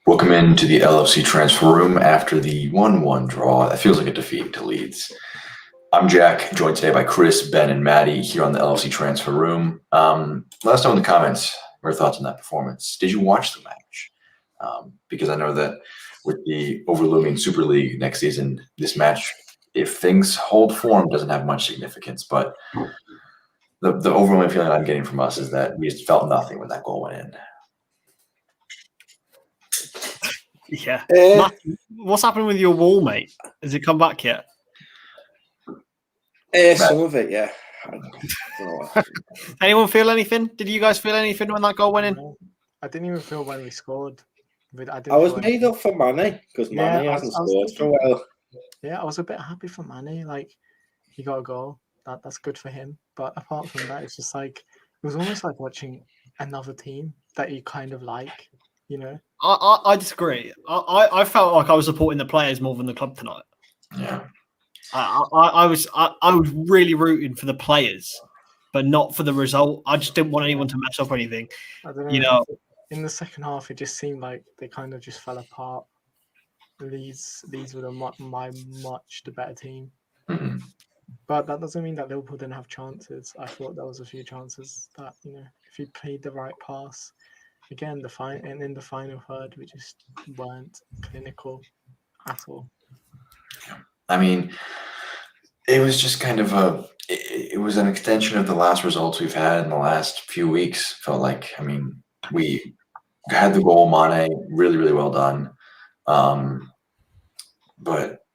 Welcome into the LFC transfer room after the 1-1 draw. That feels like a defeat to Leeds. I'm Jack, joined today by Chris, Ben, and Matty here on the LFC transfer room. Let us know in the comments your thoughts on that performance. Did you watch the match? Because I know that with the overlooming Super League next season, this match, if things hold form, doesn't have much significance. But the overwhelming feeling I'm getting from us is that we just felt nothing when that goal went in. Yeah. Matty, what's happening with your wall, mate? Has it come back yet? Some of it, yeah. Anyone feel anything? Did you guys feel anything when that goal went in? No, I didn't even feel when we scored. I was made up for Manny because Manny hasn't scored for a while. Yeah, I was a bit happy for Manny. Like, he got a goal. That's good for him. But apart from that, it's just like, it was almost like watching another team that you kind of like, you know? I disagree. I felt like I was supporting the players more than the club tonight. Yeah. I was really rooting for the players, but not for the result. I just didn't want anyone to mess up anything. I don't know. You know, in the second half, it just seemed like they kind of just fell apart. Leeds were much the better team. Mm-hmm. But that doesn't mean that Liverpool didn't have chances. I thought there was a few chances that, you know, if you played the right pass, again, in the final third, we just weren't clinical at all. I mean, it was just kind of it was an extension of the last results we've had in the last few weeks. Felt like, I mean, we had the goal, Mane, really, really well done. But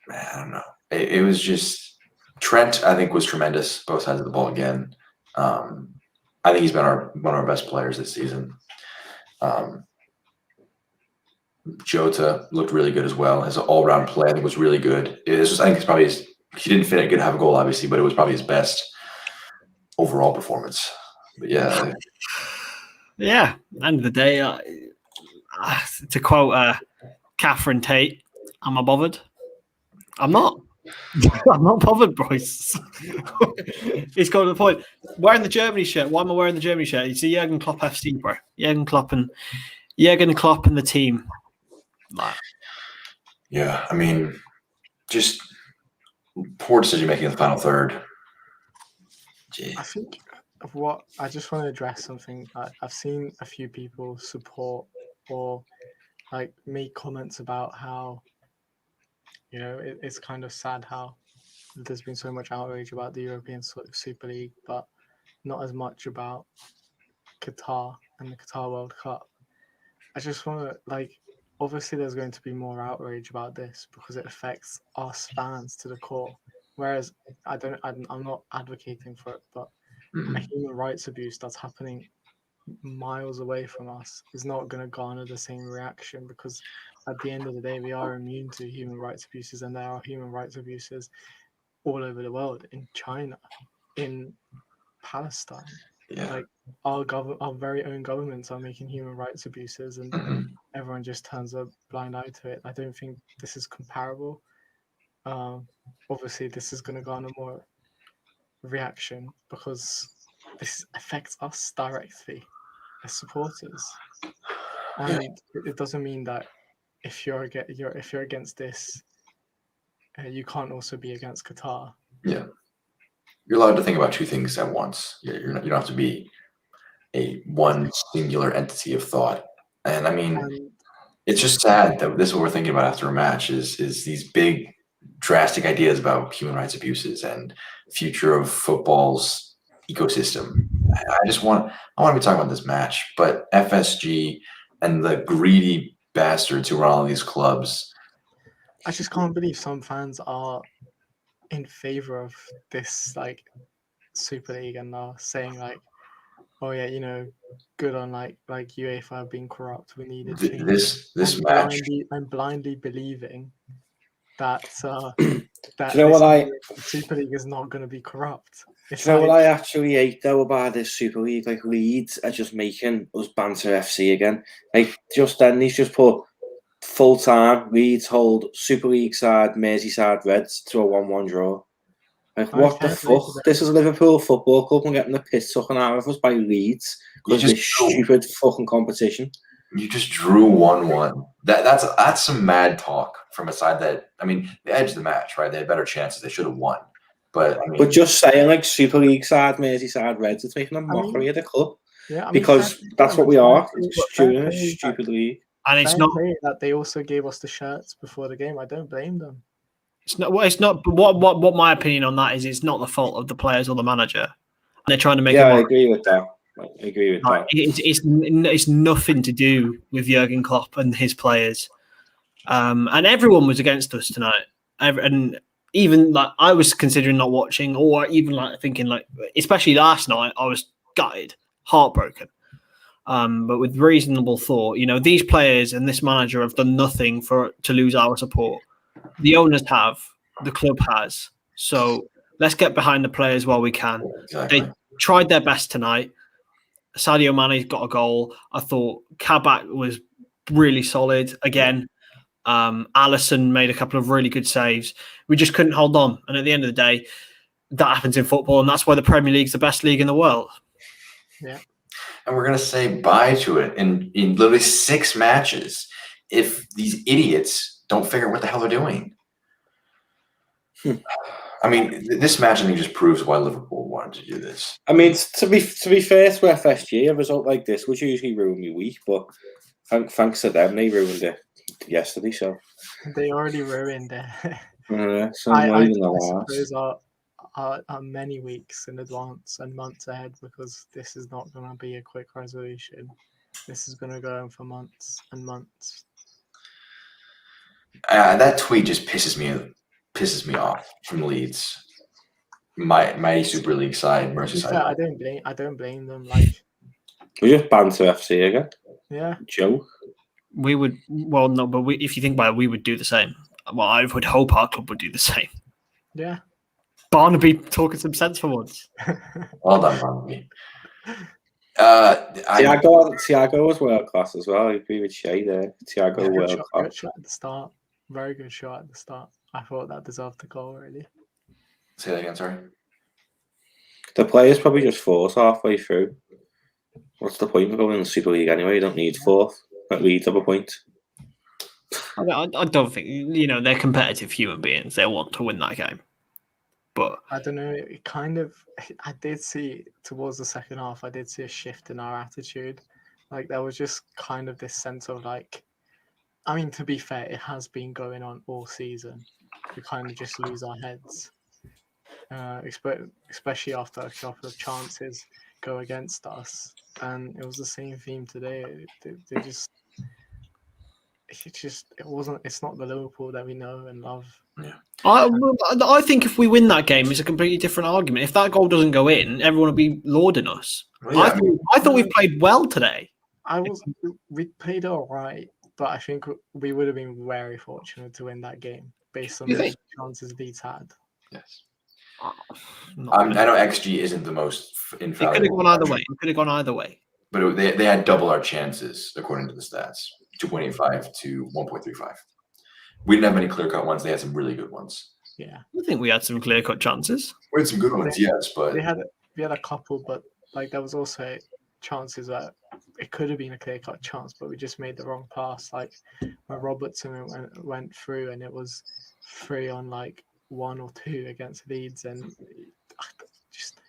man, I don't know. It was just Trent, I think, was tremendous, both sides of the ball again. I think he's been one of our best players this season. Jota looked really good as well. His all-round play, I think, was really good. I think it's probably he didn't fit. Good have a goal, obviously, but it was probably his best overall performance. But yeah, End of the day, to quote Catherine Tate, "Am I bothered? I'm not. I'm not bothered, boys." It's got to the point. Wearing the Germany shirt. Why am I wearing the Germany shirt? It's a Jurgen Klopp FC, bro. Jurgen Klopp and the team. Yeah, I mean, just poor decision making in the final third. Gee. I think I just want to address something. I've seen a few people support or like make comments about how, you know, it's kind of sad how there's been so much outrage about the European Super League, but not as much about Qatar and the Qatar World Cup. I just want to, obviously there's going to be more outrage about this because it affects us fans to the core. Whereas I'm not advocating for it, but a human rights abuse that's happening miles away from us is not going to garner the same reaction, because at the end of the day, we are immune to human rights abuses, and there are human rights abuses all over the world, in China, in Palestine. Yeah. Like our very own governments are making human rights abuses, and everyone just turns a blind eye to it. I don't think this is comparable. Obviously, this is going to garner more reaction because this affects us directly as supporters, and it doesn't mean that if you're against this, you can't also be against Qatar. Yeah, you're allowed to think about two things at once. You don't have to be one singular entity of thought. And I mean, it's just sad that this is what we're thinking about after a match is these big, drastic ideas about human rights abuses and future of football's ecosystem. I want to be talking about this match, but FSG and the greedy bastards who run all these clubs. I just can't believe some fans are in favor of this Super League and are saying oh yeah, you know, good on like UEFA being corrupt. We need it change. This match. I'm blindly believing that that you know what Super League is not going to be corrupt. You know what I actually hate though about this Super League? Like, Leeds are just making us banter FC again. Like, just then he's just put full time Leeds hold Super League side Merseyside Reds to a 1-1 draw. Like, what the fuck? This is Liverpool Football Club and getting the piss sucking out of us by Leeds because of this stupid fucking competition. You just drew 1-1. That's some mad talk from a side that, I mean, they edged the match, right? They had better chances. They should have won. But I mean, But just saying, like, Super League side, Merseyside Reds, it's making a mockery of the club. Yeah, I mean, Because fair that's play, what we fair are. play, It's fair a play stupid league. And it's fair not. play that they also gave us the shirts before the game. I don't blame them. It's not. Well, it's not. But what my opinion on that is, it's not the fault of the players or the manager. And they're trying to make. Yeah, I agree with that. It's nothing to do with Jurgen Klopp and his players. And everyone was against us tonight. And even like I was considering not watching, or even like thinking like, especially last night, I was gutted, heartbroken. But with reasonable thought, these players and this manager have done nothing to lose our support. The owners have, the club has. So let's get behind the players while we can. exactly. They tried their best tonight. Sadio Mane's got a goal. I thought Kabak was really solid again. Alisson made a couple of really good saves. We just couldn't hold on. And at the end of the day, that happens in football, and that's why the Premier League's the best league in the world. Yeah. And we're going to say bye to it in literally 6 matches if these idiots don't figure out what the hell they're doing. I mean, this match, I think, just proves why Liverpool wanted to do this. I mean, to be fair to FSG, a result like this would usually ruin your week, but thanks to them, they ruined it yesterday. So They already ruined it. so I not even the suppose last. are many weeks in advance and months ahead, because this is not going to be a quick resolution. This is going to go on for months and months. That tweet just pisses me off from Leeds. My Super League side, Merseyside. Yeah, I don't blame them. Like, We just banter FC again. yeah, Joke. We would, well, no, but if you think about it, we would do the same. Well, I would hope our club would do the same. yeah. Barnaby talking some sense for once. Well done, Barnaby. Thiago was world class as well. I agree with Shay there. Thiago world Good class. shot at the start. Very good shot at the start. I thought that deserved the goal, really. Say that again, sorry. The players probably just fourth halfway through. What's the point of going in the Super League anyway? You don't need fourth. At Leeds have a point. I don't think, they're competitive human beings. They want to win that game. But I don't know. It kind of, I did see towards the second half, I did see a shift in our attitude. Like, there was just kind of this sense of like, I mean, to be fair, it has been going on all season. We kind of just lose our heads, especially after a couple of chances go against us. And it was the same theme today. It's not the Liverpool that we know and love. Yeah. I think if we win that game, it's a completely different argument. If that goal doesn't go in, everyone will be lauding us. Well, yeah, I thought we played well today. We played all right, but I think we would have been very fortunate to win that game based on the chances Leeds had. Yes. I know XG isn't the most infallible. It could have gone either way. It could have gone either way. But they had double our chances, according to the stats. 2.85 to 1.35. We didn't have many clear-cut ones. They had some really good ones. Yeah. I think we had some clear-cut chances. We had some good ones, yes, but we had a couple, but like there was also chances that it could have been a clear-cut chance, but we just made the wrong pass. Like when Robertson went through, and it was 3 on like 1 or 2 against Leeds, and just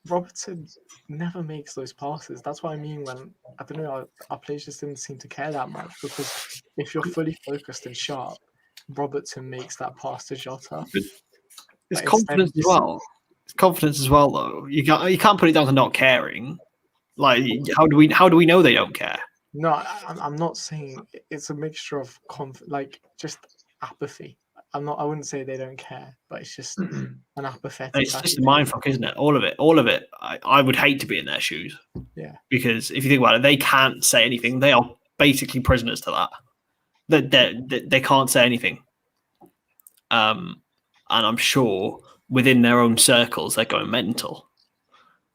Robertson never makes those passes. That's what I mean when I don't know, our players just didn't seem to care that much, because if you're fully focused and sharp, Robertson makes that pass to Jota. It's confidence as well. It's confidence as well, though. You can't put it down to not caring. Like, how do we know they don't care? No, I'm not saying it's a mixture of just apathy. I wouldn't say they don't care, but it's just an apathetic. It's just a mindfuck, isn't it? All of it. I would hate to be in their shoes. Yeah. Because if you think about it, they can't say anything. They are basically prisoners to that. They can't say anything. And I'm sure within their own circles, they're going mental.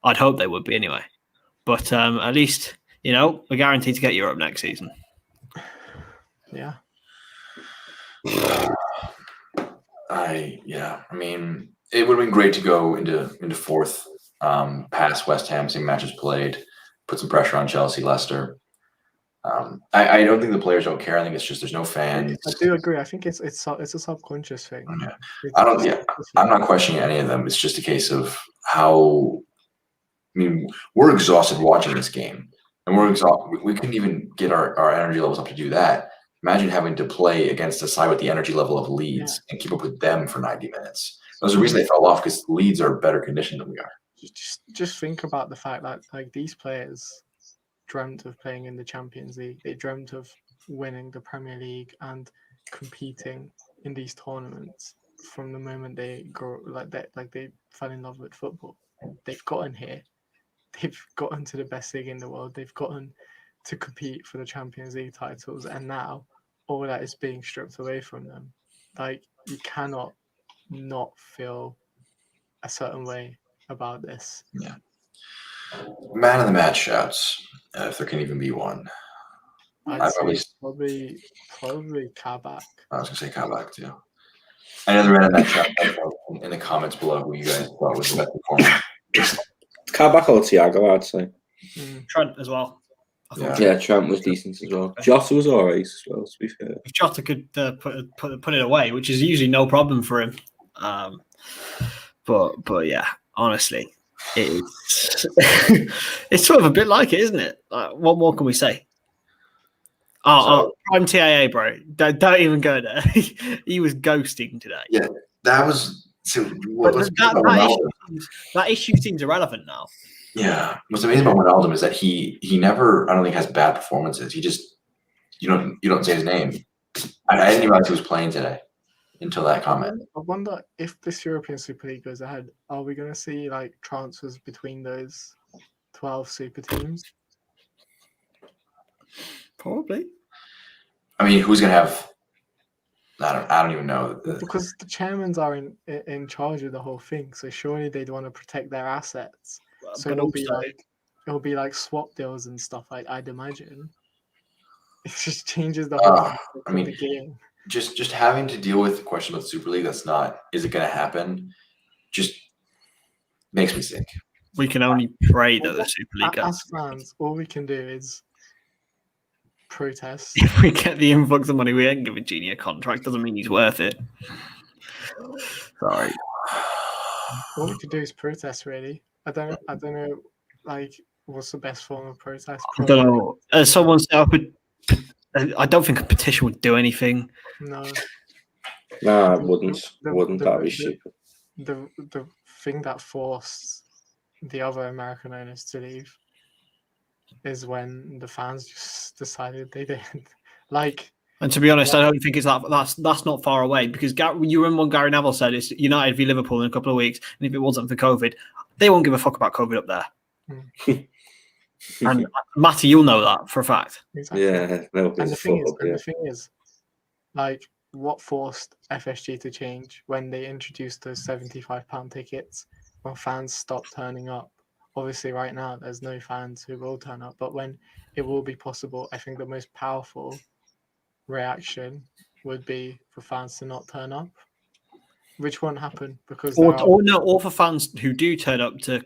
I'd hope they would be anyway. But at least, we're guaranteed to get Europe next season. Yeah. I mean, it would have been great to go into fourth, past West Ham, same matches played, put some pressure on Chelsea, Leicester. I don't think the players don't care. I think it's just there's no fans. I do agree. I think it's a subconscious thing. Yeah. It's I don't. a Yeah, subconscious I'm thing. not questioning any of them. It's just a case of how. I mean, we're exhausted watching this game, and we're exhausted. We couldn't even get our energy levels up to do that. Imagine having to play against a side with the energy level of Leeds and keep up with them for 90 minutes. There's a reason they fell off because Leeds are better conditioned than we are. Just think about the fact that like these players dreamt of playing in the Champions League. They dreamt of winning the Premier League and competing in these tournaments from the moment they grow they fell in love with football. They've gotten here. They've gotten to the best league in the world. They've gotten to compete for the Champions League titles, and now all that is being stripped away from them. Like you cannot not feel a certain way about this. Yeah. Man of the match shouts, if there can even be one. I'd say probably Kabak. I was gonna say Kabak too. Any other man of the match shout in the comments below who you guys thought was the best performer? Kabak or Thiago, I'd say. Trent as well. Yeah, Trent was decent as well. Jota was alright as well, to be fair. If Jota could put it away, which is usually no problem for him. But yeah, honestly, it's it's sort of a bit like it, isn't it? Like, what more can we say? Prime TAA, bro. Don't even go there. He was ghosting today. Yeah, that was. So, that issue seems irrelevant now. Yeah, what's amazing about Wijnaldum is that he never, I don't think, has bad performances. He just you don't say his name. I didn't even realize he was playing today until that comment. I wonder if this European Super League goes ahead, are we going to see like transfers between those 12 super teams? Probably. I mean, who's gonna have? I don't even know. Because the chairmans are in charge of the whole thing, so surely they'd want to protect their assets. So it'll be like swap deals and stuff. I'd imagine. It just changes the whole of the game. Just having to deal with the question about the Super League is it going to happen? Just makes me sick. We can only pray that the Super League as fans, all we can do is protest. If we get the influx of money, we ain't giving Genie a contract. Doesn't mean he's worth it. Sorry. All we could do is protest. Really, I don't know. Like, what's the best form of protest? I don't know. As someone set up I don't think a petition would do anything. No. Nah, it wouldn't. That be stupid. The thing that forced the other American owners to leave is when the fans just decided they didn't like. And to be honest, I don't think it's that's not far away, because you remember when Gary Neville said it's United v Liverpool in a couple of weeks, and if it wasn't for COVID, they won't give a fuck about COVID up there. And Matty, you'll know that for a fact. Exactly. Yeah, and the thing is, like, what forced FSG to change when they introduced those £75 tickets, when fans stopped turning up? Obviously, right now, there's no fans who will turn up, but when it will be possible, I think the most powerful reaction would be for fans to not turn up, which won't happen because or for fans who do turn up to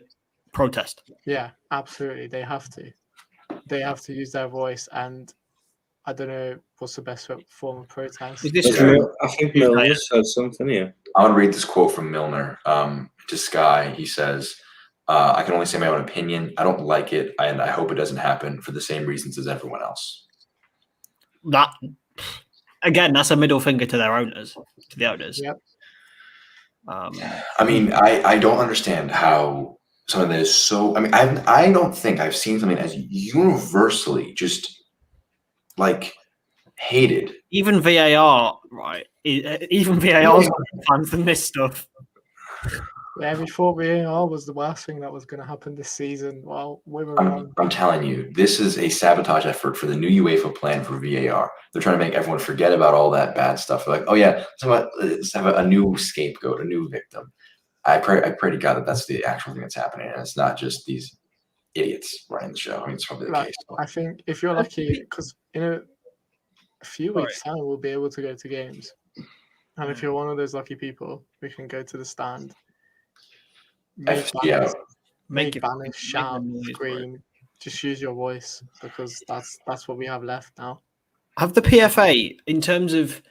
protest. Yeah, absolutely. They have to use their voice, and I don't know what's the best form of protest. Is this true? I think Milner said something here. I want to read this quote from Milner to Sky. He says, I can only say my own opinion. I don't like it, and I hope it doesn't happen for the same reasons as everyone else. That, again, that's a middle finger to their owners, to the owners. Yep. I mean, I don't understand how something that is so. I mean, I don't think I've seen something as universally just like hated. Even VAR, right? Even VAR's fans than this stuff. Yeah, before VAR was the worst thing that was going to happen this season. Well, we were wrong. I'm telling you, this is a sabotage effort for the new UEFA plan for VAR. They're trying to make everyone forget about all that bad stuff. They're like, oh yeah, let's have a new scapegoat, a new victim. I pray to God that that's the actual thing that's happening, and it's not just these idiots running the show. I mean, it's probably the case. I think if you're lucky, because in a few weeks' time, we'll be able to go to games. And if you're one of those lucky people, we can go to the stand. Make banners, shout, scream, just use your voice, because that's what we have left now. Have the PFA, in terms of,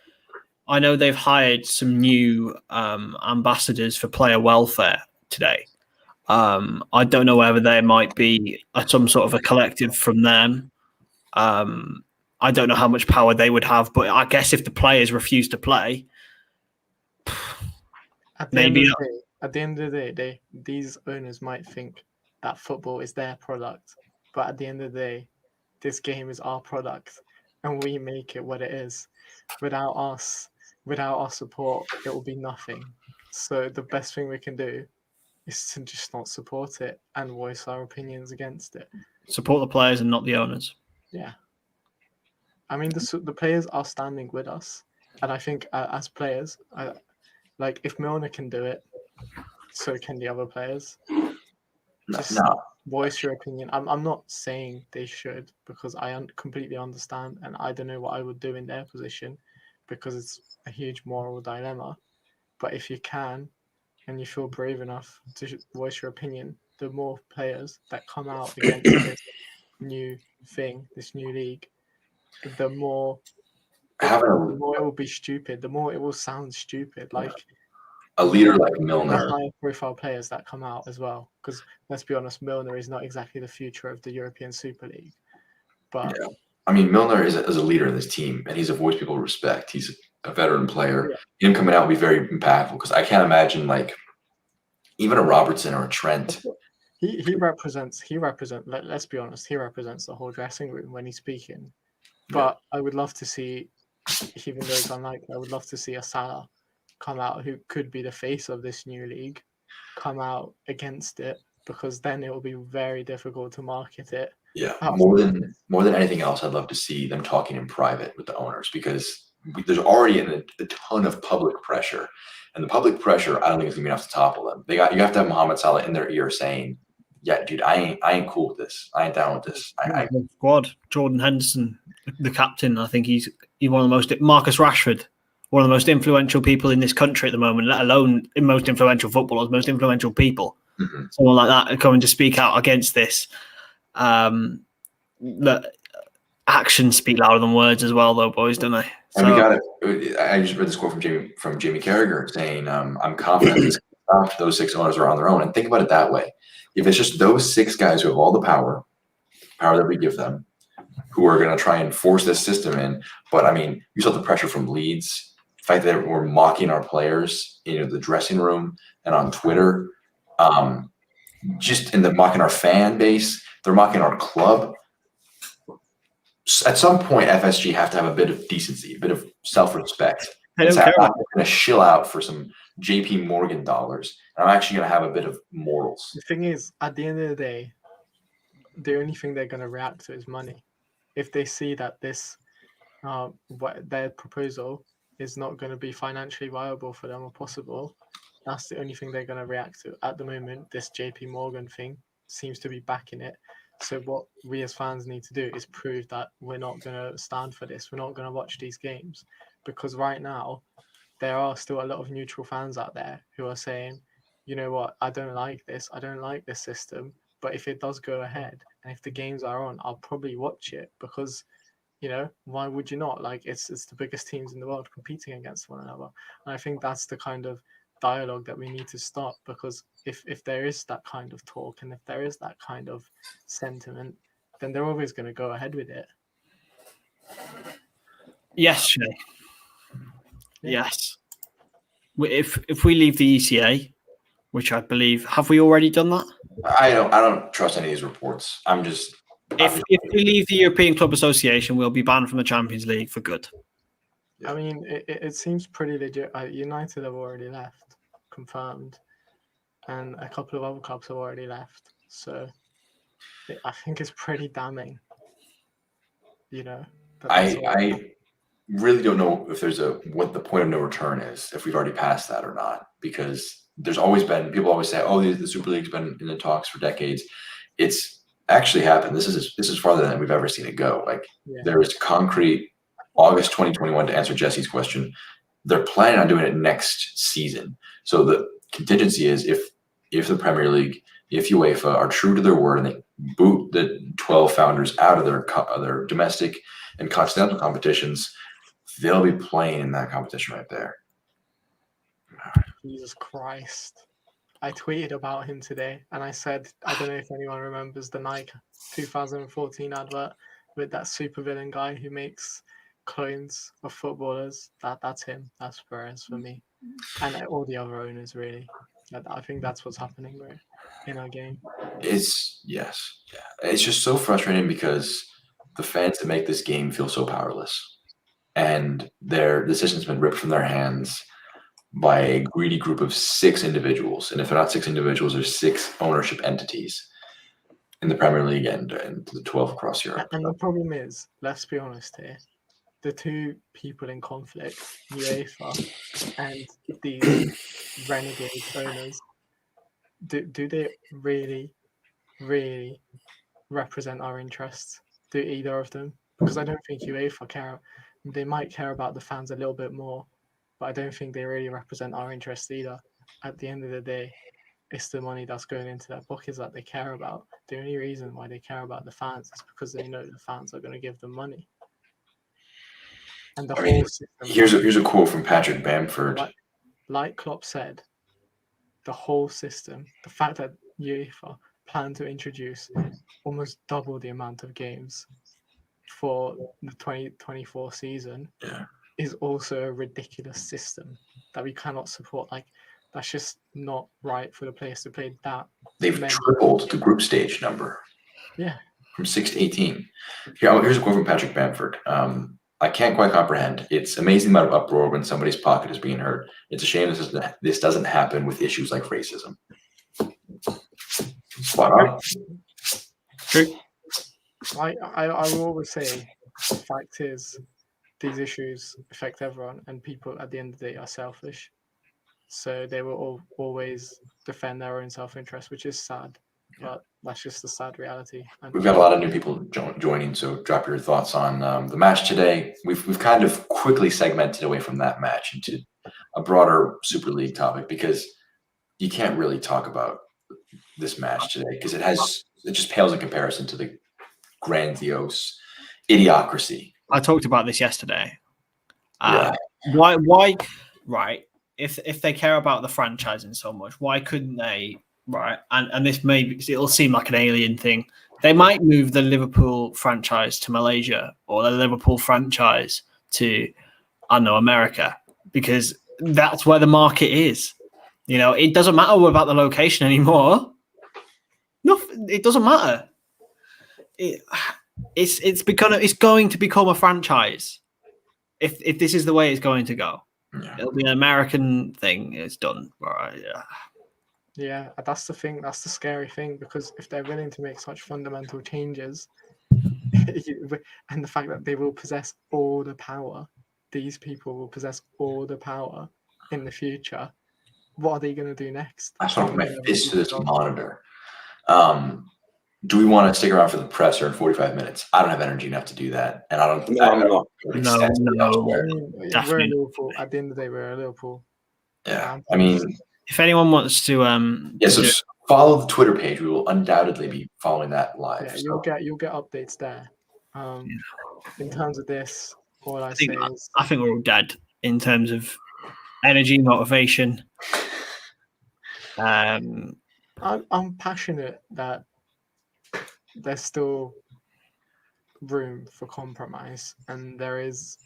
I know they've hired some new ambassadors for player welfare today. I don't know whether there might be some sort of a collective from them. I don't know how much power they would have, but I guess if the players refuse to play, At the maybe end of the day, these owners might think that football is their product, but at the end of the day, this game is our product, and we make it what it is. Without our support, it will be nothing. So the best thing we can do is to just not support it and voice our opinions against it. support the players and not the owners. Yeah. I mean, the players are standing with us, and I think as players, like if Milner can do it, so can the other players. Just voice your opinion. I'm not saying they should, because I completely understand, and I don't know what I would do in their position, because it's a huge moral dilemma. But if you can, and you feel brave enough to voice your opinion, the more players that come out against this new thing, this new league, the more it will be stupid, the more it will sound stupid. Like a leader like the Milner. high profile players that come out as well, because let's be honest, Milner is not exactly the future of the European Super League. But yeah. I mean, Milner is a leader in this team, and he's a voice people respect. He's a veteran player. Yeah. Him coming out will be very impactful, because I can't imagine like even a Robertson or a Trent. He represents. Let's be honest, he represents the whole dressing room when he's speaking. But I would love to see, even though it's unlikely, I would love to see a Salah come out, who could be the face of this new league, come out against it, because then it will be very difficult to market it. Yeah, more than anything else, I'd love to see them talking in private with the owners, because there's already a ton of public pressure, and the public pressure I don't think is gonna be enough to topple them. You have to have Mohamed Salah in their ear saying, "Yeah, dude, I ain't cool with this. I ain't down with this." Squad. Jordan Henderson, the captain. I think he's one of the most. Marcus Rashford, one of the most influential people in this country at the moment, let alone in most influential footballers, most influential people. Mm-hmm. Someone like that coming to speak out against this. Actions speak louder than words as well, though, boys, don't they? And we got it. I just read this quote from Jamie Carragher saying, "I'm confident those 6 owners are on their own." And think about it that way: if it's just those 6 guys who have all the power that we give them, who are going to try and force this system in. But I mean, you saw the pressure from Leeds, the fact that we're mocking our players in the dressing room and on Twitter, just in the mocking our fan base, they're mocking our club. At some point, FSG have to have a bit of decency, a bit of self-respect. I'm not going to shill out for some JP Morgan dollars. I'm actually going to have a bit of morals. The thing is, at the end of the day, the only thing they're going to react to is money. If they see that this, their proposal is not going to be financially viable for them or possible, that's the only thing they're going to react to. At the moment, this JP Morgan thing seems to be backing it. So what we as fans need to do is prove that we're not going to stand for this. We're not going to watch these games, because right now there are still a lot of neutral fans out there who are saying, you know what, I don't like this. I don't like this system. But if it does go ahead and if the games are on, I'll probably watch it, because, you know, why would you not? Like, it's the biggest teams in the world competing against one another. And I think that's the kind of dialogue that we need to stop, because if there is that kind of talk and if there is that kind of sentiment, then they're always going to go ahead with it. Yes, Shay. Yeah. Yes. If we leave the ECA, which I believe, have we already done that? I don't trust any of these reports. If we leave the European Club Association, we'll be banned from the Champions League for good. I mean, it seems pretty legit. United have already left, confirmed, and a couple of other clubs have already left. So I think it's pretty damning. You know, I really don't know if there's what the point of no return is, if we've already passed that or not, because there's always been, people always say, oh, the Super League's been in the talks for decades. It's actually happened. This is farther than we've ever seen it go. Like, there is concrete August 2021, to answer Jesse's question. They're planning on doing it next season. So the contingency is if the Premier League, if UEFA are true to their word and boot the 12 founders out of their domestic and continental competitions, they'll be playing in that competition right there. Jesus Christ. I tweeted about him today and I said, I don't know if anyone remembers the Nike 2014 advert with that supervillain guy who makes clones of footballers. That's him. That's Perez for me. And all the other owners, really. I think that's what's happening right in our game. It's just so frustrating because the fans that make this game feel so powerless, and their decision's been ripped from their hands by a greedy group of 6 individuals. And if they're not 6 individuals, there's 6 ownership entities in the Premier League and the 12 across Europe. And the problem is, let's be honest here, the two people in conflict, UEFA and these renegade owners, do they really, really represent our interests? Do either of them? Because I don't think UEFA care. They might care about the fans a little bit more, but I don't think they really represent our interests either. At the end of the day, it's the money that's going into their pockets that they care about. The only reason why they care about the fans is because they know the fans are going to give them money. And the whole system. Here's a quote from Patrick Bamford. Like Klopp said, the whole system, the fact that UEFA plan to introduce almost double the amount of games for the 2024 season is also a ridiculous system that we cannot support. Like, that's just not right for the players to play that. They've tripled the group stage number. Yeah. From 6 to 18. Here's a quote from Patrick Bamford. I can't quite comprehend. It's amazing amount of uproar when somebody's pocket is being hurt. It's a shame this doesn't happen with issues like racism. Spot on. True. I will always say, the fact is, these issues affect everyone, and people at the end of the day are selfish. So they will always defend their own self-interest, which is sad. But that's just the sad reality. And we've got a lot of new people joining, so drop your thoughts on the match today. We've kind of quickly segmented away from that match into a broader Super League topic because you can't really talk about this match today because it just pales in comparison to the grandiose idiocracy. I talked about this yesterday. Yeah. Why? Right. If they care about the franchising so much, why couldn't they? Right, and this it'll seem like an alien thing. They might move the Liverpool franchise to Malaysia or the Liverpool franchise to, I don't know, America, because that's where the market is. You know, it doesn't matter about the location anymore. No, it doesn't matter. It's going to become a franchise if this is the way it's going to go. Yeah. It'll be an American thing. It's done. Right. Yeah. Yeah, that's the thing. That's the scary thing, because if they're willing to make such fundamental changes, and the fact that they will possess all the power, these people will possess all the power in the future. What are they going to do next? I saw my fist to this monitor. Do we want to stick around for the presser in 45 minutes? I don't have energy enough to do that, and I don't. No. We're a Liverpool. At the end of the day, we're a Liverpool. Yeah, I mean, if anyone wants to, so follow the Twitter page. We will undoubtedly be following that live. Yeah, you'll get updates there. In terms of this, all I think we're all dead in terms of energy, motivation. I'm passionate that there's still room for compromise, and there is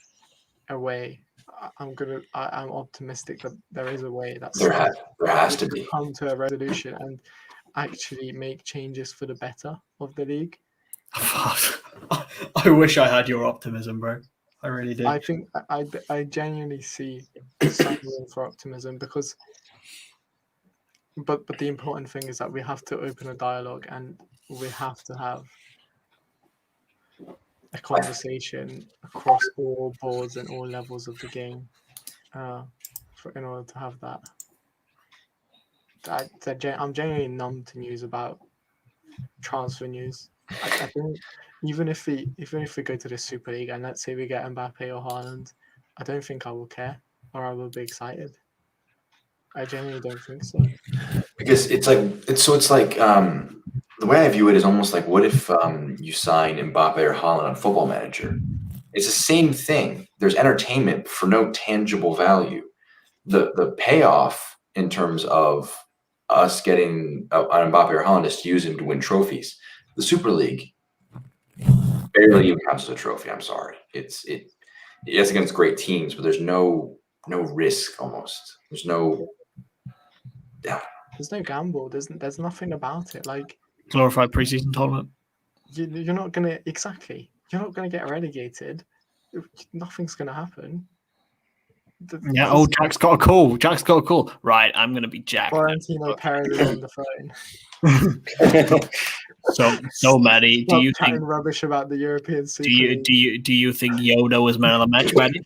a way. I'm optimistic that there is a way that there has to be come to a resolution and actually make changes for the better of the league. I wish I had your optimism, bro. I really do. I think I genuinely see some room for optimism because, but the important thing is that we have to open a dialogue and we have to have a conversation across all boards and all levels of the game in order to have that. I'm genuinely numb to news about transfer news. I think even if we go to the Super League and let's say we get Mbappe or Haaland, I don't think I will care or I will be excited. I genuinely don't think so. Because it's like the the way I view it is almost like, what if you sign Mbappe or Haaland on Football Manager? It's the same thing. There's entertainment for no tangible value. The payoff in terms of us getting on Mbappe or Haaland is to use him to win trophies. The Super League barely even counts as a trophy. I'm sorry. Yes, against great teams, but there's no risk almost. There's no. Yeah. There's no gamble. There's nothing about it. Like Glorified preseason tournament. you're not gonna You're not gonna get relegated. Nothing's gonna happen. Yeah. Oh, Jack's got a call. Right, I'm gonna be Jack. Florentino Perez is on the phone. So Matty, do you chatting think rubbish about the European Super League? do you think Yoda was man of the match, Matty?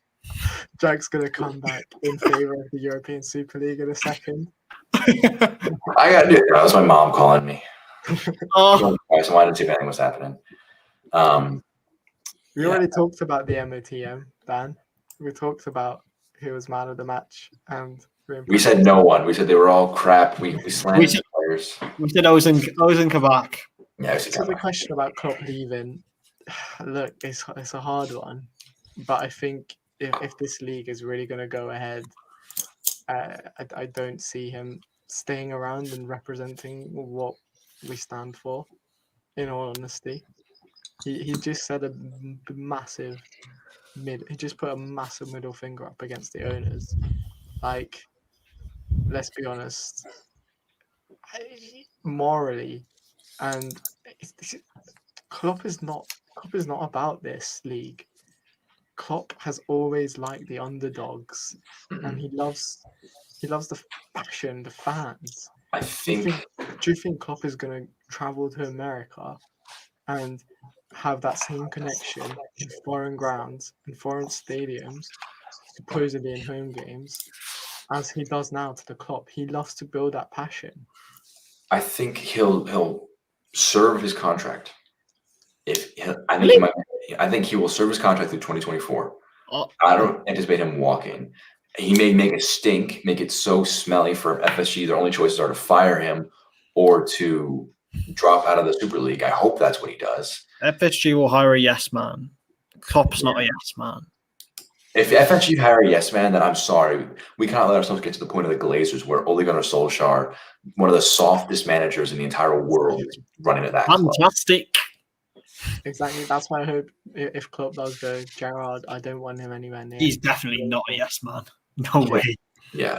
Jack's gonna come back in favor of the European Super League in a second. I got to do it. That was my mom calling me. Oh, So I didn't see if anything was happening. We already talked about the MOTM, Dan. We talked about who was man of the match, and we said no one. We said they were all crap. We slandered the players. we said Ozan Kabak. Yeah, So the question about Klopp leaving, look, it's a hard one, but I think if this league is really going to go ahead, I don't see him staying around and representing what we stand for. In all honesty, he just said he just put a massive middle finger up against the owners. Like, let's be honest, morally, and Klopp is not about this league. Klopp has always liked the underdogs, and he loves the passion, the fans. I think. Do you think Klopp is going to travel to America and have that same connection in foreign grounds and foreign stadiums, supposedly in home games, as he does now to the Klopp? He loves to build that passion. I think he'll serve his contract. I think he will serve his contract through 2024. I don't anticipate him walking. He may make a stink, make it so smelly for FSG. Their only choices are to fire him or to drop out of the Super League. I hope that's what he does. FSG will hire a yes man. Klopp's not a yes man. If FSG hire a yes man, then I'm sorry. We cannot let ourselves get to the point of the Glazers where Ole Gunnar Solskjaer, one of the softest managers in the entire world, is running at that club. Fantastic. Exactly. That's why I hope if Klopp does go, Gerrard, I don't want him anywhere near. He's definitely not a yes man. No way. Yeah.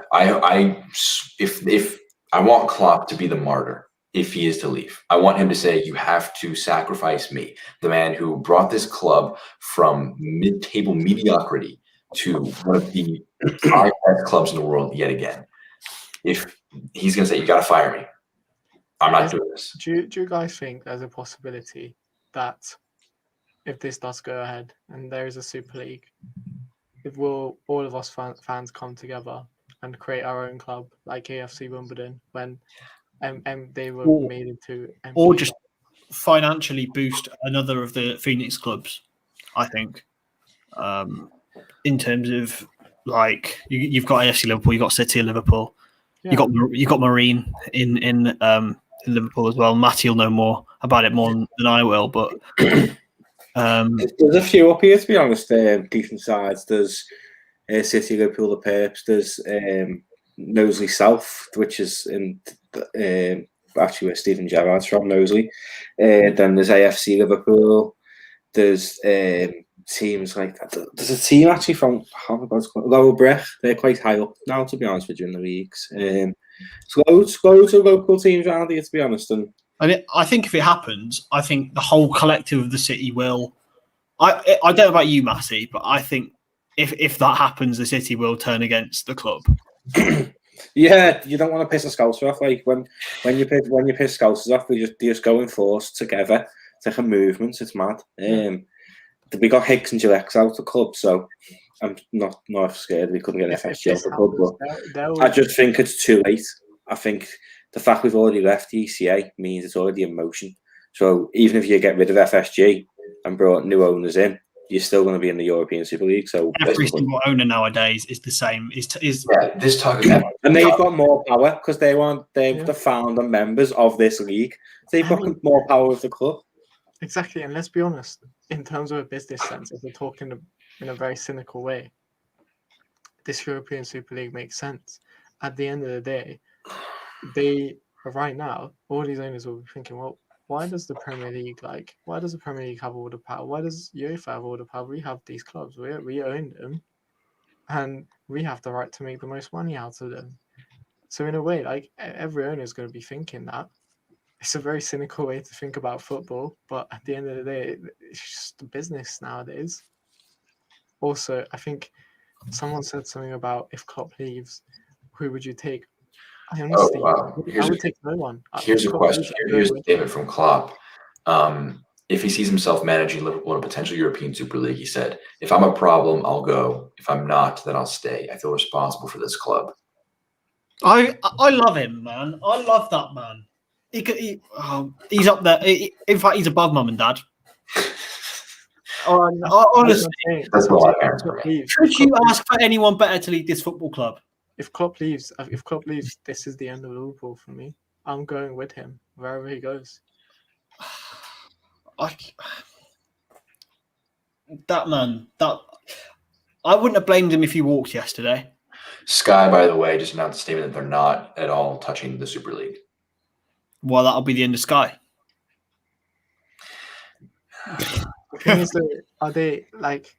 If I want Klopp to be the martyr if he is to leave. I want him to say, you have to sacrifice me, the man who brought this club from mid-table mediocrity to one of the five best clubs in the world yet again. If he's going to say, you got to fire me, I'm not doing this. Do you guys think there's a possibility that if this does go ahead and there is a Super League, if all of us fans come together and create our own club like AFC Wimbledon when they were made into MP, or just financially boost another of the Phoenix clubs, I think. In terms of like you've got AFC Liverpool, you've got City of Liverpool, yeah. you got Marine in Liverpool as well. Matty will know more about it more than I will, but there's a few up here, to be honest. Decent sides. There's City, Liverpool, the Perps. There's Knowsley South, which is in actually where Stephen Gerrard's from, Knowsley. Then there's AFC Liverpool. There's teams like there's a team actually from Lower Brech. They're quite high up now, to be honest with you, in the leagues. Loads of local teams around here, to be honest. And I think if it happens, I think the whole collective of the city will. I don't know about you, Matty, but I think if that happens, the city will turn against the club. Yeah, you don't want to piss a Scouser off. Like when you piss Scousers off, they just go in force together. It's like a movement. It's mad. We got Hicks and Gillex out of the club, so I'm not scared we couldn't get FSG out of the club. But I just think it's too late. I think the fact we've already left the ECA means it's already in motion. So even if you get rid of FSG and brought new owners in, you're still going to be in the European Super League. So Every single owner nowadays is the same. This talk of and they've got more power because they're Yeah. the founder members of this league. They've got more power with the club. Exactly, and let's be honest, in terms of a business sense, if we're talking in a very cynical way, this European Super League makes sense. At the end of the day, right now, all these owners will be thinking, well, why does the Premier League have all the power? Why does UEFA have all the power? We have these clubs, we own them, and we have the right to make the most money out of them. So in a way, like every owner is going to be thinking that. It's a very cynical way to think about football, but at the end of the day, it's just a business nowadays. Also, I think someone said something about if Klopp leaves, who would you take? I honestly, I would take no one. Here's a question. Here's a statement from Klopp. If he sees himself managing Liverpool in a potential European Super League, he said, "If I'm a problem, I'll go. If I'm not, then I'll stay. I feel responsible for this club." I love him, man. I love that man. He's up there. In fact, he's above mum and dad. Honestly, that's what I heard. Should you ask for anyone better to lead this football club? If Klopp leaves, this is the end of Liverpool for me. I'm going with him wherever he goes. That man, I wouldn't have blamed him if he walked yesterday. Sky, by the way, just announced a statement that they're not at all touching the Super League. Well, that'll be the end of Sky. The thing is, are they like?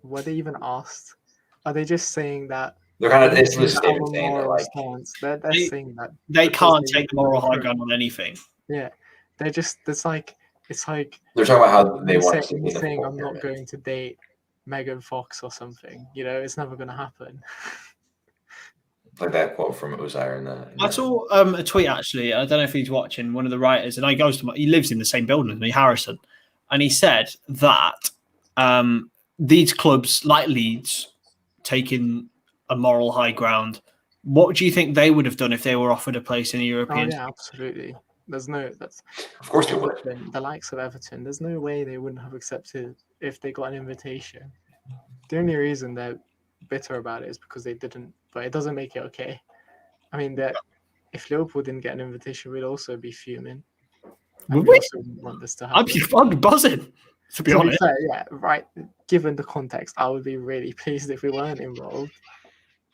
Were they even asked? Are they just saying that? They're kind of it's a statement saying that, like, they're saying that they can't take the moral high ground on anything. Yeah, they're just it's like they're talking about how they want to saying I'm not going to date Megan Fox or something. You know, it's never going to happen. Like that quote from Uzair I saw a tweet actually. I don't know if he's watching. One of the writers, and he lives in the same building as me, Harrison, and he said that these clubs like Leeds taking a moral high ground. What do you think they would have done if they were offered a place in the European? Oh yeah, absolutely. Of course they would. The likes of Everton. There's no way they wouldn't have accepted if they got an invitation. The only reason they're bitter about it is because they didn't, but it doesn't make it okay. I mean, that if Liverpool didn't get an invitation, we'd also be fuming. Would we? Also wouldn't want this to happen. I'd be buzzing, to be honest. Fair, yeah, right. Given the context, I would be really pleased if we weren't involved.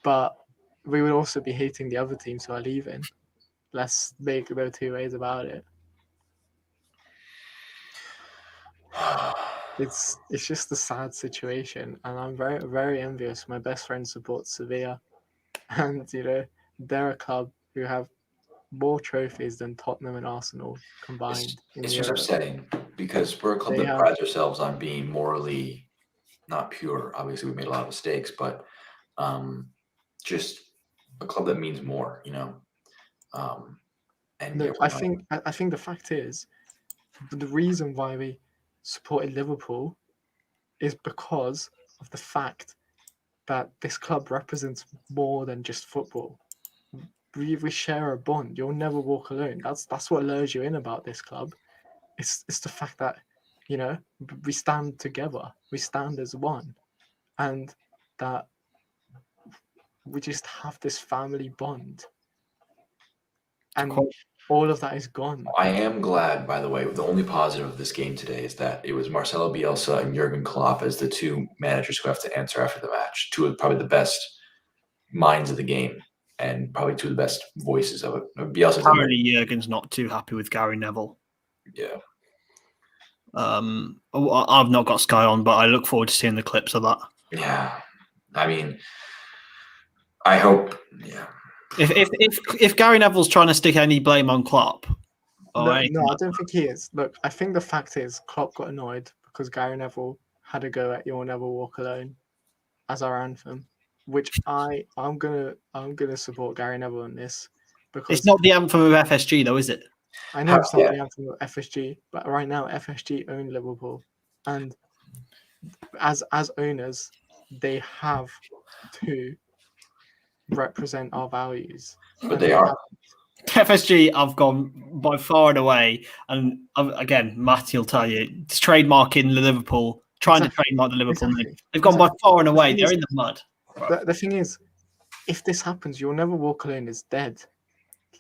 But we would also be hating the other teams who are leaving. Let's make no two ways about it. It's just a sad situation, and I'm very, very envious. My best friend supports Sevilla, and they're a club who have more trophies than Tottenham and Arsenal combined. It's just upsetting because we're a club that prides ourselves on being morally not pure. Obviously, we made a lot of mistakes, but just a club that means more, And no, I think the fact is, the reason why we supported Liverpool is because of the fact that this club represents more than just football. We share a bond. You'll never walk alone. That's what lures you in about this club. It's the fact that we stand together. We stand as one, and that we just have this family bond. And all of that is gone. I am glad, by the way, the only positive of this game today is that it was Marcelo Bielsa and Jurgen Klopp as the two managers who have to answer after the match. Two of probably the best minds of the game and probably two of the best voices of it. Bielsa. Apparently, Jurgen's not too happy with Gary Neville. Yeah. I've not got Sky on, but I look forward to seeing the clips of that. Yeah. I mean, I hope, yeah. If Gary Neville's trying to stick any blame on Klopp, no, I don't think he is. Look, I think the fact is Klopp got annoyed because Gary Neville had a go at "You'll Never Walk Alone" as our anthem, which I'm gonna support Gary Neville on this because it's not the anthem of FSG though, is it? I know it's not the anthem of FSG, but right now FSG own Liverpool, and as owners, they have to represent our values. But they are. FSG, I've gone by far and away, and again, Matty will tell you, it's trademarking Liverpool trying Exactly. to trademark the Liverpool name. Exactly. They've gone by far and The away. thing They're is- in the mud. The thing is, if this happens, You'll Never Walk Alone is dead.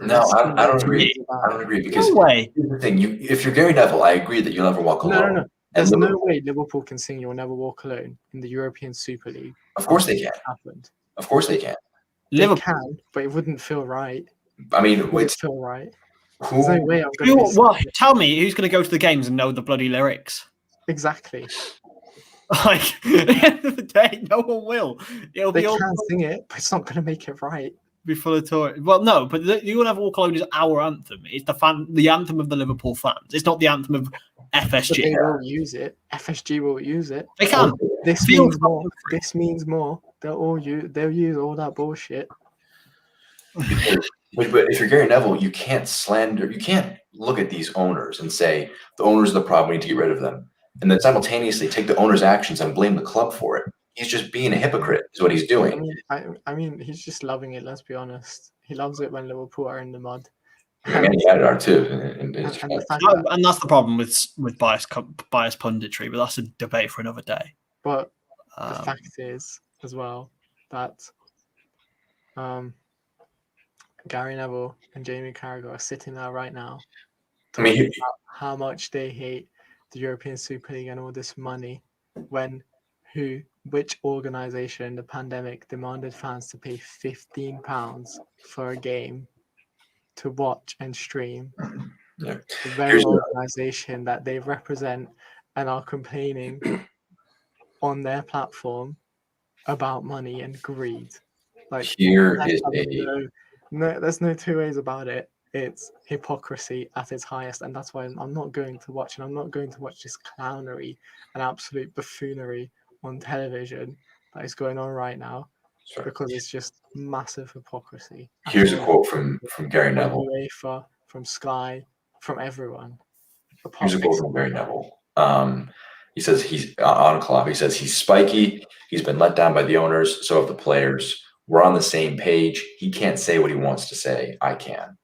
No, That's I what don't it agree. is about. I don't agree because No way. here's the thing: if you're Gary Neville, I agree that you'll never walk alone. No. And There's no Liverpool, way Liverpool can sing "You'll Never Walk Alone" in the European Super League. of course they after can. this happened. Of course they can. They Liverpool. can, but it wouldn't feel right. I mean, It wouldn't it's feel right. There's no who way I'm going to be Well, tell me who's going to go to the games and know the bloody lyrics. exactly. Like, at the end of the day, no one will. It'll They be all can sing it, but it's not going to make it right. be full of tour. Well, no, but You Will Never Walk Alone is our anthem. It's the anthem of the Liverpool fans. It's not the anthem of But FSG. they will use it. FSG will use it. They can. This Feel means more. This means more. They'll use all that bullshit. but if you're Gary Neville, you can't slander. You can't look at these owners and say the owners are the problem. We need to get rid of them, and then simultaneously take the owner's actions and blame the club for it. He's just being a hypocrite. Is what he's doing. I mean, he's just loving it. Let's be honest. He loves it when Liverpool are in the mud. Many guys are too. And the fact And that's the problem with biased punditry, but that's a debate for another day. But the fact is, as well, that Gary Neville and Jamie Carragher are sitting there right now I mean, talking about how much they hate the European Super League and all this money which organization in the pandemic demanded fans to pay £15 for a game to watch and stream? Yeah. The very organization that they represent and are complaining on their platform about money and greed. Like, there's no two ways about it. It's hypocrisy at its highest, and that's why I'm not going to watch, and I'm not going to watch this clownery and absolute buffoonery on television that is going on right now, because it's just massive hypocrisy. Here's a quote from Gary Neville. UEFA, from Sky, from everyone. Here's a quote from Gary Neville. He says he's on Klopp. He says he's spiky. He's been let down by the owners. So have the players. We're on the same page. He can't say what he wants to say. I can.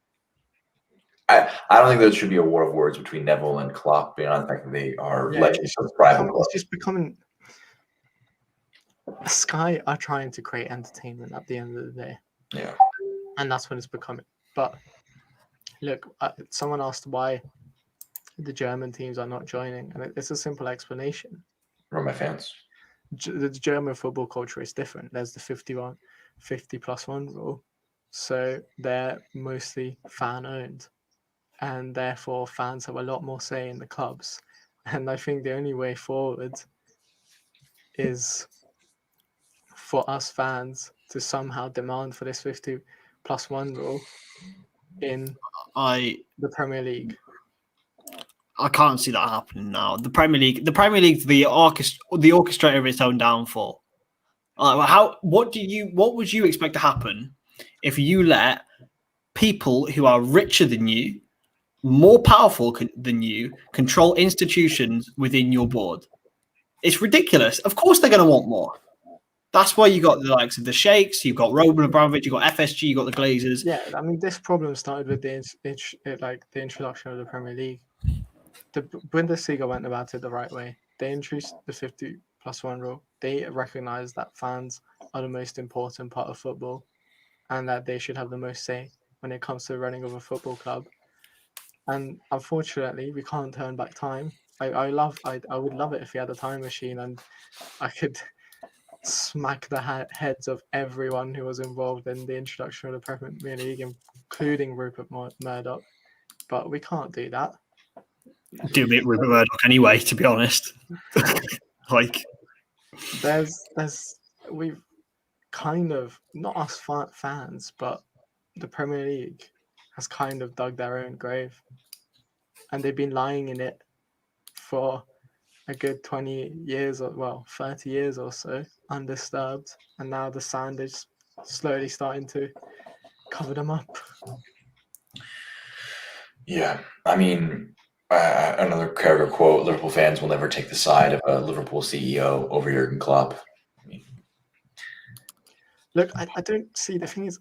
I don't think there should be a war of words between Neville and Klopp beyond the fact that they are legends of private clubs. It's just becoming. Sky are trying to create entertainment at the end of the day. Yeah. And that's what it's becoming. But look, someone asked why the German teams are not joining, and it's a simple explanation. From my fans. The German football culture is different. There's the 50+1 rule. So they're mostly fan-owned. And therefore, fans have a lot more say in the clubs. And I think the only way forward is for us fans to somehow demand for this 50+1 rule in the Premier League. I can't see that happening now. The Premier League's the orchestrator of its own downfall. What would you expect to happen if you let people who are richer than you, more powerful than you, control institutions within your board? It's ridiculous. Of course they're going to want more. That's why you got the likes of the Sheikhs, you've got Roman Abramovich, you've got FSG, you've got the Glazers. Yeah, I mean, this problem started with the introduction of the Premier League. The Bundesliga went about it the right way. They introduced the 50+1 rule. They recognized that fans are the most important part of football and that they should have the most say when it comes to the running of a football club. And unfortunately, we can't turn back time. I would love it if we had a time machine and I could smack the heads of everyone who was involved in the introduction of the Premier League, including Rupert Murdoch. But we can't do that. Do it Rupert Murdoch anyway, to be honest. We've kind of, not us fans, but the Premier League has kind of dug their own grave. And they've been lying in it for a good 20 years, 30 years or so, undisturbed. And now the sand is slowly starting to cover them up. Yeah. I mean, another Carragher quote, Liverpool fans will never take the side of a Liverpool CEO over Jurgen Klopp. Look, I don't see, the thing is,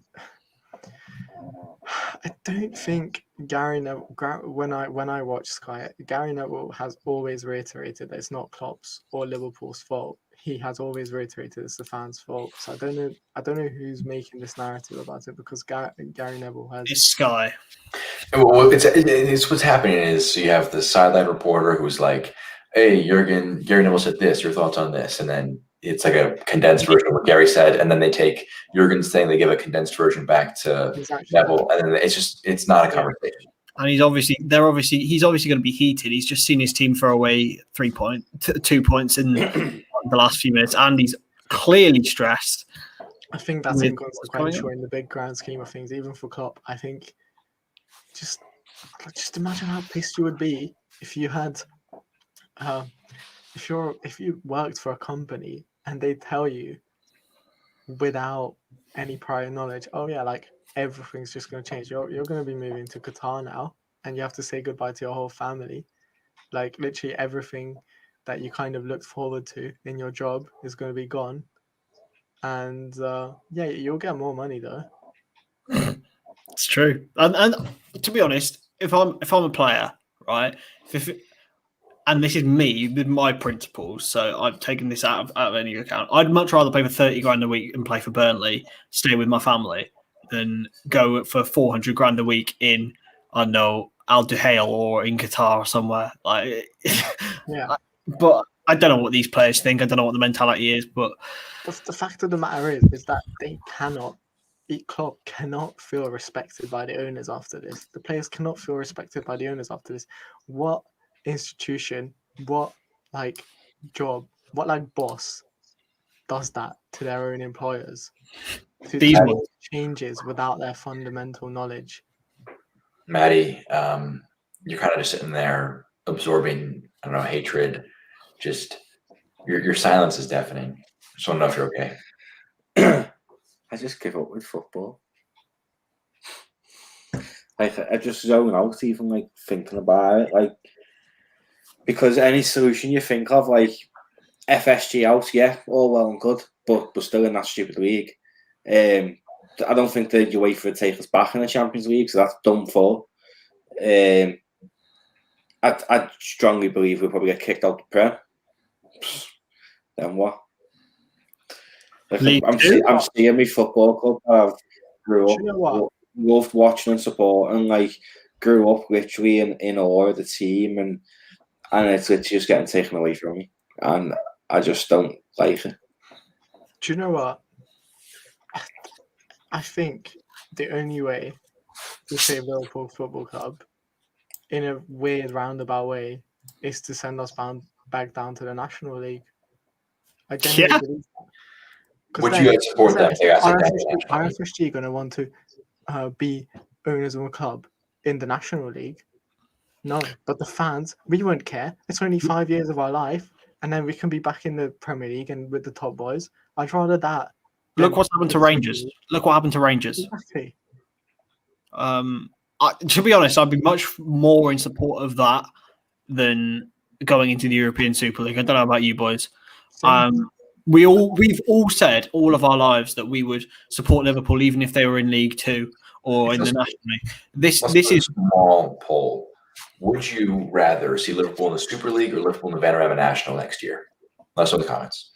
I don't think Gary Neville. When I watch Sky, Gary Neville has always reiterated that it's not Klopp's or Liverpool's fault. He has always reiterated it's the fans' fault. So I don't know. I don't know who's making this narrative about it because Gary Neville has. It's Sky. Well, it's what's happening is you have the sideline reporter who's like, "Hey, Gary Neville said this. Your thoughts on this?" And then it's like a condensed version of what Gary said, and then they take Jurgen's thing, they give a condensed version back to Neville, and then it's not a conversation. And he's obviously going to be heated. He's just seen his team throw away 2 points in the last few minutes, and he's clearly stressed. I think that's inconsequential in the big grand scheme of things, even for Klopp. I think just imagine how pissed you would be if you had, if you worked for a company and they tell you without any prior knowledge, oh yeah, like everything's just going to change. You're going to be moving to Qatar now, and you have to say goodbye to your whole family. Like literally everything that you kind of looked forward to in your job is going to be gone. And yeah, you'll get more money though. It's true. And to be honest, if I'm a player, right, and this is me with my principles, so I've taken this out of any account. I'd much rather pay for 30 grand a week and play for Burnley, stay with my family, than go for 400 grand a week in, I don't know, Al Duhail or in Qatar or somewhere. Like, yeah. But I don't know what these players think. I don't know what the mentality is. But the fact of the matter is that Klopp cannot feel respected by the owners after this. The players cannot feel respected by the owners after this. What institution, what job, what boss does that to their own employers? These changes without their fundamental knowledge. Matty, you're kind of just sitting there absorbing, I don't know, hatred. Just your silence is deafening. Just want to know if you're okay. I just give up with football. I just zone out even thinking about it. Because any solution you think of, FSG out, yeah, all well and good, but we're still in that stupid league. I don't think the UEFA would take us back in the Champions League, so that's done for. I strongly believe we'll probably get kicked out the Prem. Then what? I'm seeing my football club that I've grew up, loved watching and supporting, grew up literally in awe of the team, and it's literally just getting taken away from me, and I just don't like it. Do you know what? I think the only way to save Liverpool Football Club in a weird roundabout way is to send us back down to the National League. I genuinely believe that. Would you guys support that? Are FSG going to want to be owners of a club in the National League? No, but the fans, we won't care. It's only 5 years of our life, and then we can be back in the Premier League and with the top boys. I'd rather that. Look what's happened to Rangers. Look what happened to Rangers. Exactly. To be honest, I'd be much more in support of that than going into the European Super League. I don't know about you boys. We've all said all of our lives that we would support Liverpool even if they were in League Two or in the National League. This is a small poll. Would you rather see Liverpool in the Super League or Liverpool in the Vanarama National next year? Let us know in the comments.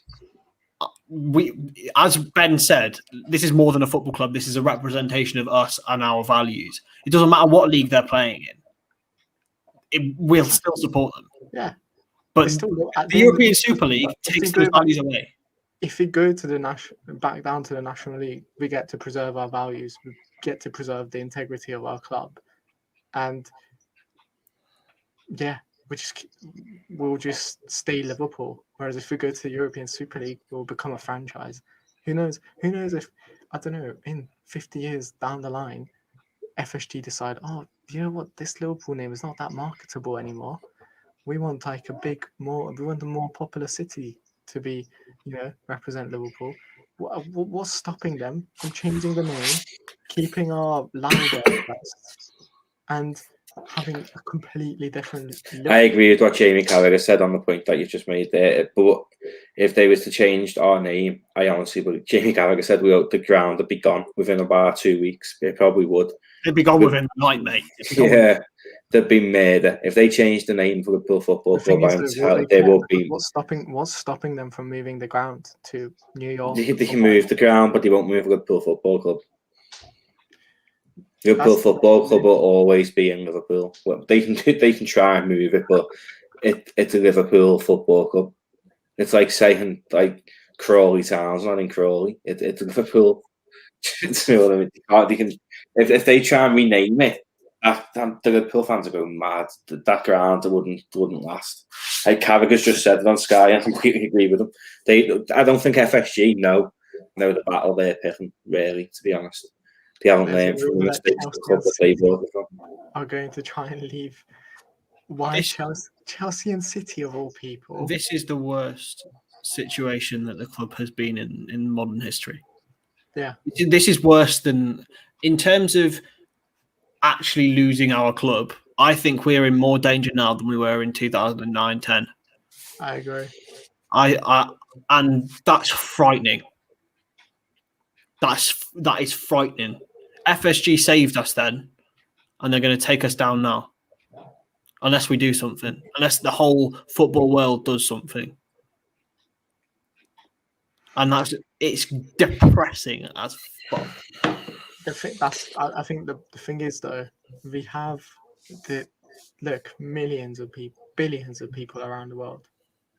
As Ben said, this is more than a football club. This is a representation of us and our values. It doesn't matter what league they're playing in. We'll still support them. Yeah. But the European Super League takes those values away. If we go to back down to the National League, we get to preserve our values. We get to preserve the integrity of our club. And yeah, we'll just stay Liverpool. Whereas if we go to the European Super League, we'll become a franchise. Who knows? Who knows if, I don't know, in 50 years down the line, FSG decide, oh, you know what, this Liverpool name is not that marketable anymore. We want a more popular city to be, represent Liverpool. What's stopping them from changing the name, keeping our louder and having a completely different look. I agree with what Jamie Carragher said on the point that you just made there. But if they was to change our name, I honestly believe Jamie Carragher said the ground would be gone within about 2 weeks. It probably would. It'd be gone within the night, mate. Yeah, there'd be murder if they changed the name for Liverpool Football The thing Club. is, I'm that telling there will be. what's stopping them from moving the ground to New York? They can move the ground, but they won't move Liverpool Football Club. Liverpool Football Club will always be in Liverpool. Well, they can try and move it, but it's a Liverpool Football Club. It's like saying like Crawley Town's not in Crawley. It's Liverpool. You know what I mean? They can if they try and rename it, the Liverpool fans are going mad. That ground wouldn't last. Like Carragher's just said it on Sky, and I completely agree with him. I don't think FSG know the battle they're picking, really, to be honest. They haven't learned from the mistakes that they brought from. Are going to try and leave. Why Chelsea and City of all people? This is the worst situation that the club has been in modern history. Yeah. This is worse than, in terms of actually losing our club, I think we're in more danger now than we were in 2009-10. I agree. And that's frightening. That is frightening. FSG saved us then, and they're going to take us down now. Unless we do something. Unless the whole football world does something. And it's depressing as fuck. I think the thing is, though, we have millions of people, billions of people around the world.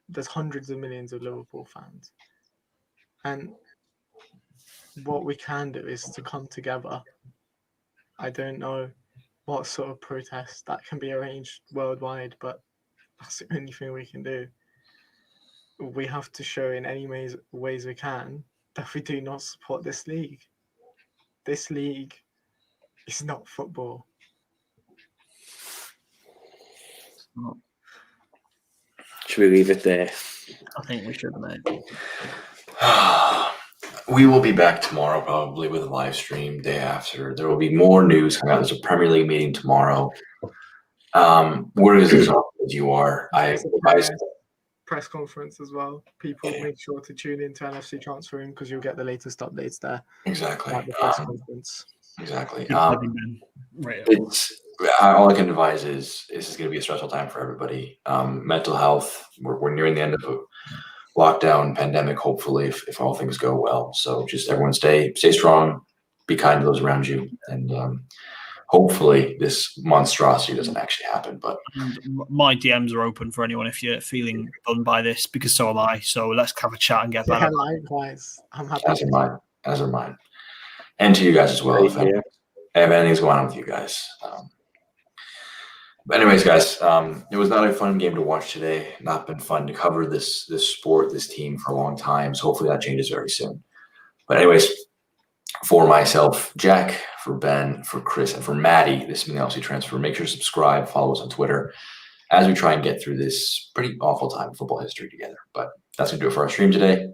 There's hundreds of millions of Liverpool fans. And what we can do is to come together. I don't know what sort of protest that can be arranged worldwide, but that's the only thing we can do. We have to show in any ways we can that we do not support this league. This league is not football. Should we leave it there? I think we should, mate. We will be back tomorrow probably with a live stream day after. There will be more news coming out. There's a Premier League meeting tomorrow. We're as exhausted as you are. Press conference as well. People make sure to tune into LFC Transfer Room because you'll get the latest updates there. Exactly. At the press conference. Exactly. Right. All I can advise is this is going to be a stressful time for everybody. Mental health. We're nearing the end of a lockdown pandemic. Hopefully, if all things go well. So just everyone stay strong. Be kind to those around you, and hopefully this monstrosity doesn't actually happen. But my DMs are open for anyone if you're feeling done by this, because so am I. So let's have a chat and get better. Likewise. I'm happy. As are mine. And to you guys as well. If anything's going on with you guys. But anyways, guys, it was not a fun game to watch today. Not been fun to cover this sport, this team for a long time. So hopefully that changes very soon. But anyways, for myself, Jack, for Ben, for Chris, and for Matty, this has been the LFC Transfer. Make sure to subscribe, follow us on Twitter as we try and get through this pretty awful time in football history together. But that's going to do it for our stream today.